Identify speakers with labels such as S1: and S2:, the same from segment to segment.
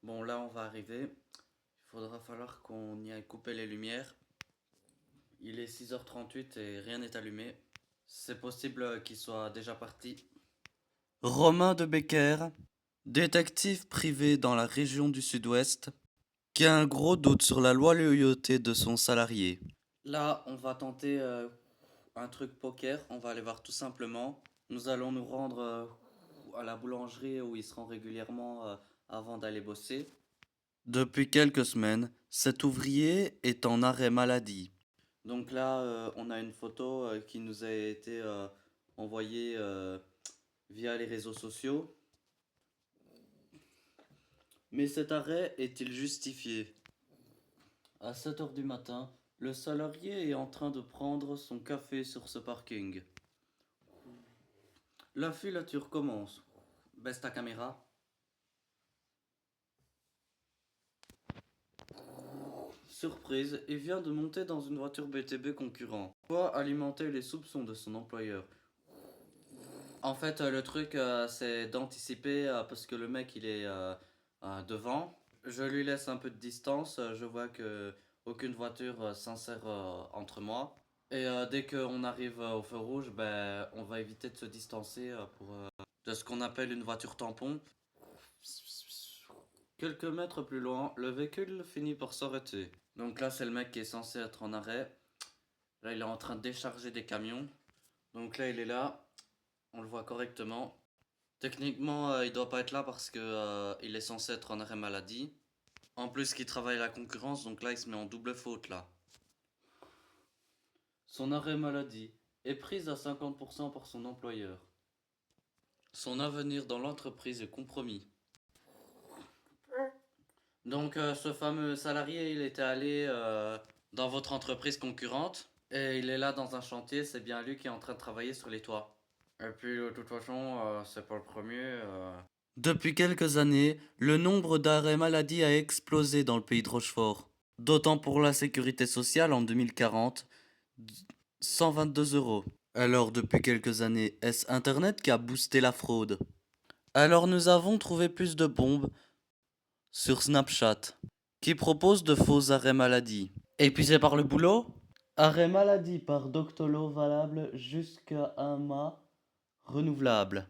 S1: Bon, là, on va arriver. Il falloir qu'on y aille couper les lumières. Il est 6h38 et rien n'est allumé. C'est possible qu'il soit déjà parti. Romain de Becker, détective privé dans la région du Sud-Ouest, qui a un gros doute sur la loyauté de son salarié. Là, on va tenter un truc poker. On va aller voir tout simplement. Nous allons nous rendre à la boulangerie où il se rend régulièrement avant d'aller bosser. Depuis quelques semaines, cet ouvrier est en arrêt maladie. Donc là, on a une photo qui nous a été envoyée via les réseaux sociaux. Mais cet arrêt est-il justifié? À 7h du matin, le salarié est en train de prendre son café sur ce parking. La filature commence. Baisse ta caméra. Surprise, il vient de monter dans une voiture BTB concurrent. Pourquoi alimenter les soupçons de son employeur? En fait, le truc, c'est d'anticiper parce que le mec, il est devant. Je lui laisse un peu de distance. Je vois que aucune voiture s'insère entre moi. Et dès qu'on arrive au feu rouge, ben, on va éviter de se distancer pour de ce qu'on appelle une voiture tampon. Quelques mètres plus loin, le véhicule finit par s'arrêter. Donc là, c'est le mec qui est censé être en arrêt. Là, il est en train de décharger des camions. Donc là, il est là. On le voit correctement. Techniquement, il doit pas être là parce que il est censé être en arrêt maladie. En plus, qu'il travaille à la concurrence, donc là, il se met en double faute là. Son arrêt maladie est pris à 50% par son employeur. Son avenir dans l'entreprise est compromis. Donc, ce fameux salarié, il était allé dans votre entreprise concurrente et il est là dans un chantier. C'est bien lui qui est en train de travailler sur les toits. Et puis, de toute façon, c'est pas le premier. Depuis quelques années, le nombre d'arrêts maladie a explosé dans le pays de Rochefort. D'autant pour la sécurité sociale en 2040, 122 euros. Alors depuis quelques années, est-ce Internet qui a boosté la fraude? Alors nous avons trouvé plus de bombes sur Snapchat, qui propose de faux arrêts maladie. Épuisé par le boulot? Arrêt maladie par Doctolo valable jusqu'à un mois renouvelable.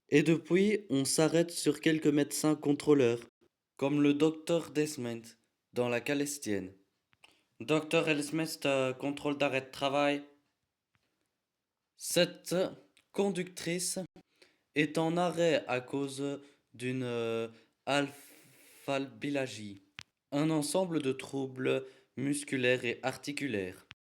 S1: Et depuis, on s'arrête sur quelques médecins contrôleurs, comme le docteur Desment, dans la Calestienne. Docteur Elsmest, contrôle d'arrêt de travail. Cette conductrice est en arrêt à cause d'une alphalbilagie, un ensemble de troubles musculaires et articulaires.